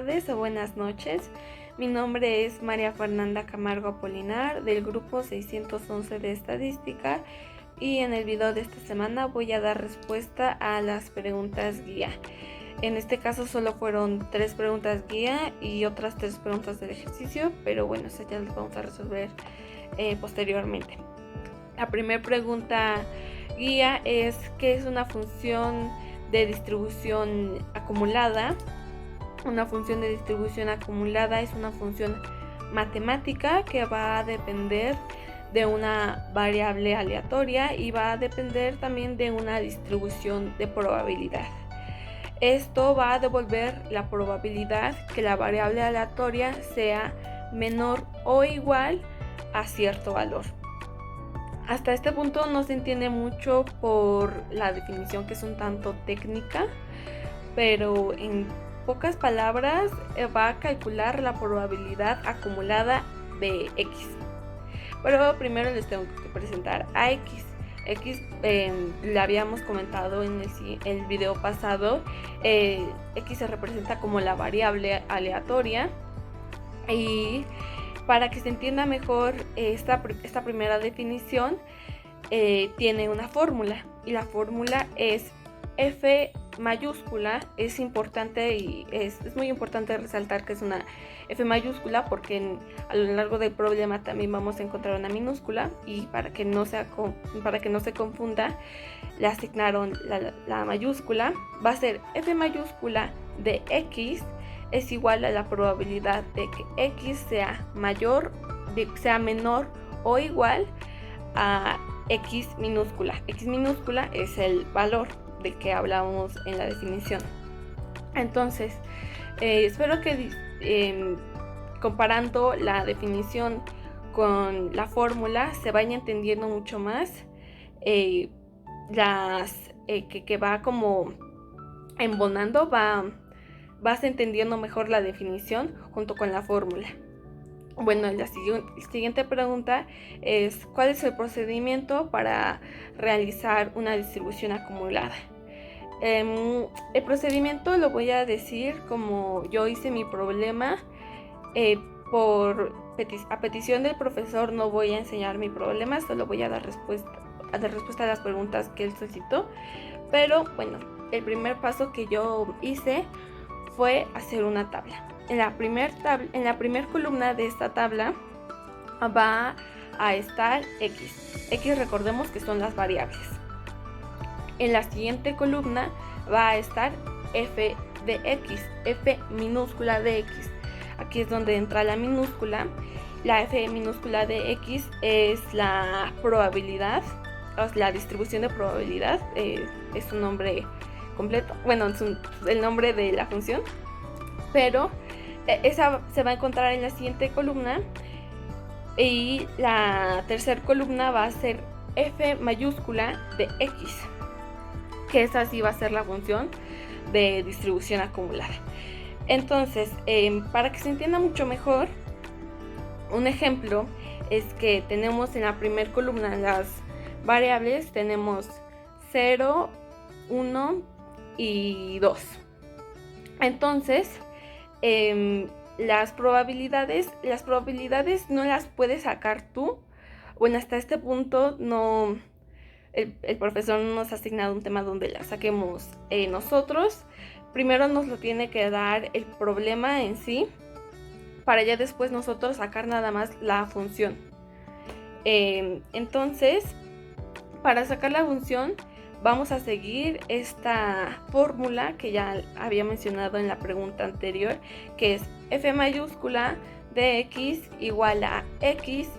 tardes o buenas noches. Mi nombre es María Fernanda Camargo Apolinar del grupo 611 de Estadística y en el video de esta semana voy a dar respuesta a las preguntas guía. En este caso solo fueron 3 preguntas guía y otras 3 preguntas del ejercicio, pero bueno, eso ya las vamos a resolver posteriormente. La primera pregunta guía es: ¿qué es una función de distribución acumulada? Una función de distribución acumulada es una función matemática que va a depender de una variable aleatoria y va a depender también de una distribución de probabilidad. Esto va a devolver la probabilidad que la variable aleatoria sea menor o igual a cierto valor. Hasta este punto no se entiende mucho por la definición, que es un tanto técnica, pero en pocas palabras va a calcular la probabilidad acumulada de X. Pero primero les tengo que presentar a X. X le habíamos comentado en el video pasado. X se representa como la variable aleatoria, y para que se entienda mejor esta primera definición tiene una fórmula, y la fórmula es F mayúscula. Es importante y es muy importante resaltar que es una F mayúscula porque a lo largo del problema también vamos a encontrar una minúscula, y para que no se confunda le asignaron la mayúscula. Va a ser F mayúscula de X es igual a la probabilidad de que X sea menor o igual a X minúscula. X minúscula es el valor de que hablamos en la definición. Entonces, espero que comparando la definición con la fórmula se vaya entendiendo mucho más que va como embonando, vas entendiendo mejor la definición junto con la fórmula. Bueno, la siguiente pregunta es: ¿cuál es el procedimiento para realizar una distribución acumulada? El procedimiento lo voy a decir como yo hice mi problema. A petición del profesor no voy a enseñar mi problema, solo voy a dar respuesta a las preguntas que él solicitó. Pero bueno, el primer paso que yo hice fue hacer una tabla. En la primera columna de esta tabla va a estar X. X, recordemos que son las variables. En la siguiente columna va a estar F de X, F minúscula de X. Aquí es donde entra la minúscula. La F minúscula de X es la probabilidad, la distribución de probabilidad. Es su nombre completo, bueno, es el nombre de la función, pero esa se va a encontrar en la siguiente columna. Y la tercera columna va a ser F mayúscula de X, que esa sí va a ser la función de distribución acumulada. Entonces, para que se entienda mucho mejor, un ejemplo es que tenemos en la primera columna las variables, tenemos 0, 1 y 2. Entonces, las probabilidades no las puedes sacar tú. Bueno, hasta este punto no, el profesor no nos ha asignado un tema donde las saquemos nosotros. Primero nos lo tiene que dar el problema en sí, para ya después nosotros sacar nada más la función. Entonces, para sacar la función vamos a seguir esta fórmula que ya había mencionado en la pregunta anterior, que es F mayúscula de X igual a X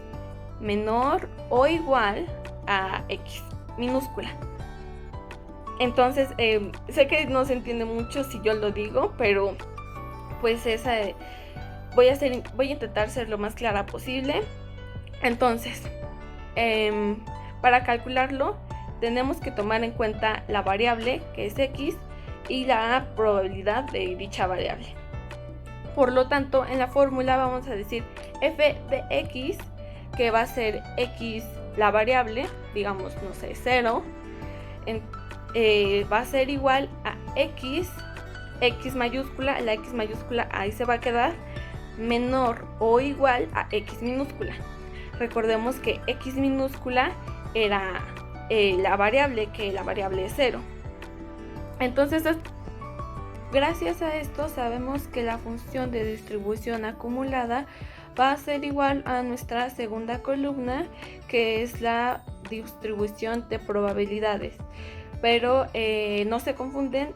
menor o igual a X minúscula. Entonces, sé que no se entiende mucho si yo lo digo, pero pues voy a intentar ser lo más clara posible. Entonces, para calcularlo tenemos que tomar en cuenta la variable, que es X, y la probabilidad de dicha variable. Por lo tanto, en la fórmula vamos a decir F de X, que va a ser X la variable, digamos, no sé, 0, va a ser igual a X X mayúscula, la X mayúscula ahí se va a quedar menor o igual a X minúscula. Recordemos que X minúscula era la variable, que la variable es 0. Entonces, gracias a esto sabemos que la función de distribución acumulada va a ser igual a nuestra segunda columna, que es la distribución de probabilidades. Pero no se confundan,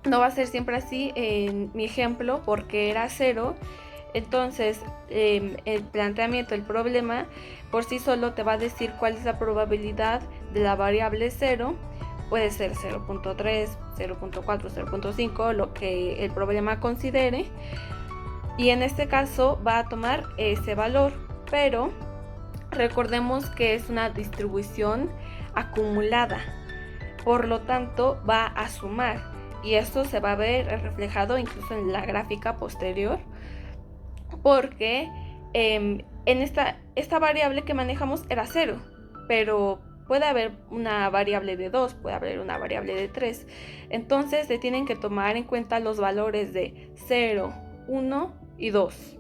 no va a ser siempre así en mi ejemplo porque era 0. Entonces el planteamiento, el problema por sí solo te va a decir cuál es la probabilidad de la variable 0. Puede ser 0.3, 0.4, 0.5, lo que el problema considere. Y en este caso va a tomar ese valor, pero recordemos que es una distribución acumulada, por lo tanto va a sumar, y esto se va a ver reflejado incluso en la gráfica posterior, porque en esta variable que manejamos era 0, pero puede haber una variable de 2, puede haber una variable de 3, entonces se tienen que tomar en cuenta los valores de 0, 1 y 2,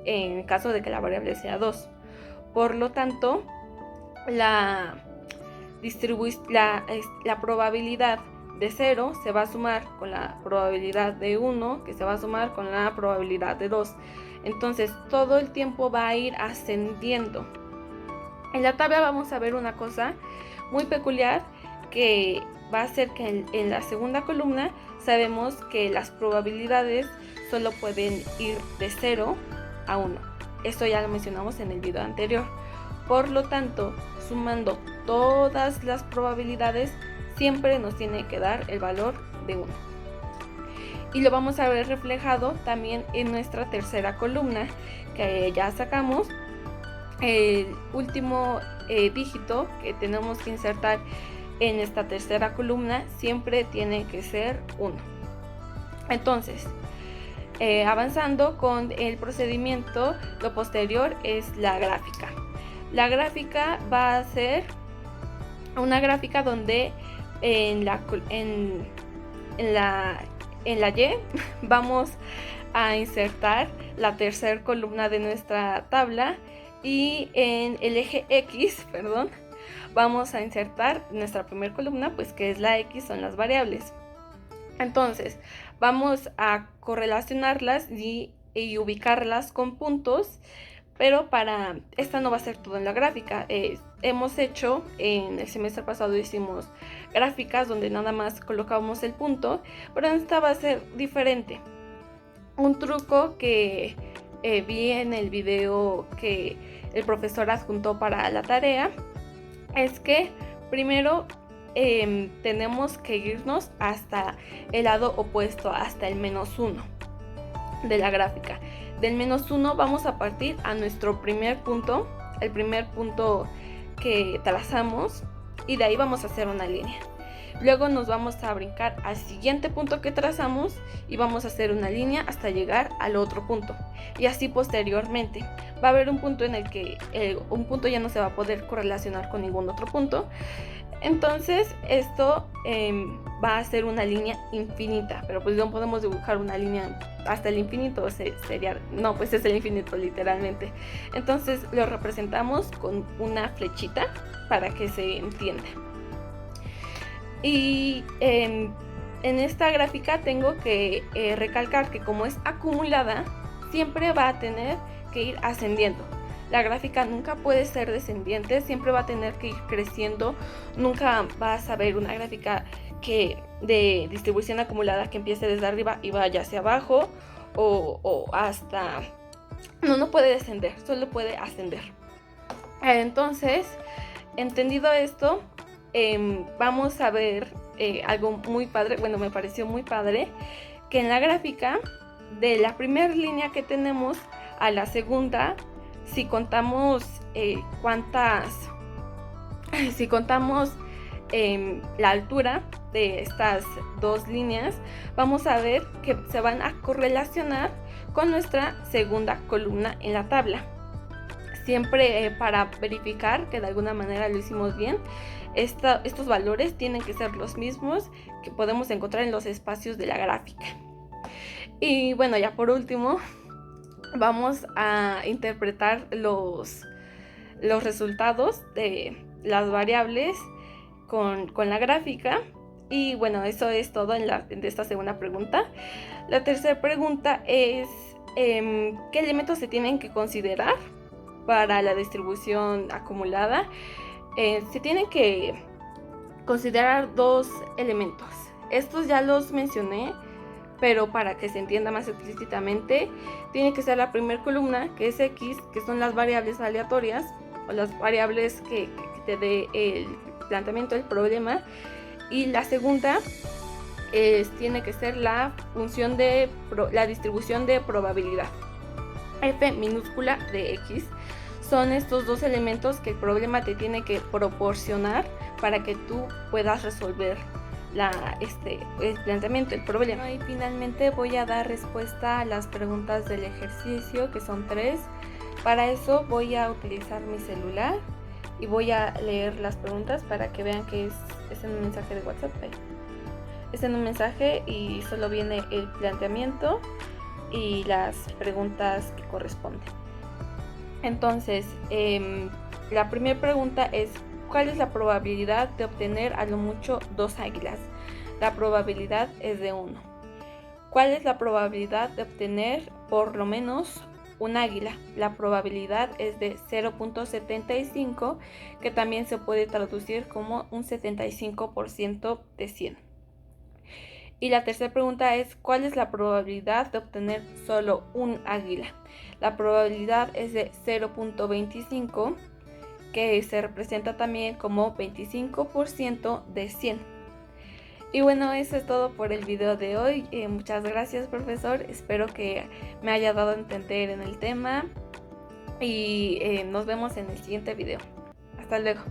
en caso de que la variable sea 2. Por lo tanto, la probabilidad de 0 se va a sumar con la probabilidad de 1, que se va a sumar con la probabilidad de 2. Entonces, todo el tiempo va a ir ascendiendo. En la tabla vamos a ver una cosa muy peculiar, que va a ser que en la segunda columna sabemos que las probabilidades solo pueden ir de 0 a 1. Esto ya lo mencionamos en el video anterior. Por lo tanto, sumando todas las probabilidades, siempre nos tiene que dar el valor de 1. Y lo vamos a ver reflejado también en nuestra tercera columna, que ya sacamos. El último dígito que tenemos que insertar en esta tercera columna siempre tiene que ser 1. Entonces, avanzando con el procedimiento, lo posterior es la gráfica. La gráfica va a ser una gráfica donde en la Y vamos a insertar la tercera columna de nuestra tabla, y en el eje X, vamos a insertar nuestra primera columna, pues que es la X, son las variables. Entonces, vamos a correlacionarlas y ubicarlas con puntos, pero para esta no va a ser todo en la gráfica. Hemos hecho, en el semestre pasado hicimos gráficas donde nada más colocábamos el punto, pero esta va a ser diferente. Un truco que vi en el video que el profesor adjuntó para la tarea es que primero tenemos que irnos hasta el lado opuesto, hasta el -1 de la gráfica. Del -1 vamos a partir a nuestro primer punto, el primer punto que trazamos, y de ahí vamos a hacer una línea. Luego nos vamos a brincar al siguiente punto que trazamos y vamos a hacer una línea hasta llegar al otro punto. Y así posteriormente. Va a haber un punto en el que un punto ya no se va a poder correlacionar con ningún otro punto. Entonces esto va a ser una línea infinita, pero pues no podemos dibujar una línea hasta el infinito, pues es el infinito literalmente. Entonces lo representamos con una flechita para que se entienda. Y en esta gráfica tengo que recalcar que como es acumulada, siempre va a tener que ir ascendiendo. La gráfica nunca puede ser descendiente, siempre va a tener que ir creciendo. Nunca vas a ver una gráfica de distribución acumulada que empiece desde arriba y vaya hacia abajo o hasta... No puede descender, solo puede ascender. Entonces, entendido esto, vamos a ver algo muy padre. Bueno, me pareció muy padre que en la gráfica de la primera línea que tenemos a la segunda, si contamos la altura de estas dos líneas, vamos a ver que se van a correlacionar con nuestra segunda columna en la tabla. siempre para verificar que de alguna manera lo hicimos bien, estos valores tienen que ser los mismos que podemos encontrar en los espacios de la gráfica. Y bueno, ya por último, vamos a interpretar los resultados de las variables con la gráfica. Y bueno, eso es todo de esta segunda pregunta. La tercera pregunta es ¿qué elementos se tienen que considerar para la distribución acumulada? Se tienen que considerar dos elementos. Estos ya los mencioné, pero para que se entienda más explícitamente, tiene que ser la primera columna, que es X, que son las variables aleatorias, o las variables que te dé el planteamiento del problema. Y la segunda tiene que ser la función de la distribución de probabilidad, f minúscula de x. Son estos dos elementos que el problema te tiene que proporcionar para que tú puedas resolver el planteamiento del problema. Y finalmente voy a dar respuesta a las preguntas del ejercicio, que son 3. Para eso voy a utilizar mi celular y voy a leer las preguntas para que vean que es en un mensaje de WhatsApp. Es en un mensaje y solo viene el planteamiento y las preguntas que corresponden. Entonces, la primera pregunta es: ¿cuál es la probabilidad de obtener a lo mucho 2 águilas? La probabilidad es de 1. ¿Cuál es la probabilidad de obtener por lo menos un águila? La probabilidad es de 0.75, que también se puede traducir como un 75% de 100. Y la tercera pregunta es: ¿cuál es la probabilidad de obtener solo un águila? La probabilidad es de 0.25, que se representa también como 25% de 100. Y bueno, eso es todo por el video de hoy. Muchas gracias, profesor. Espero que me haya dado a entender en el tema. Y nos vemos en el siguiente video. Hasta luego.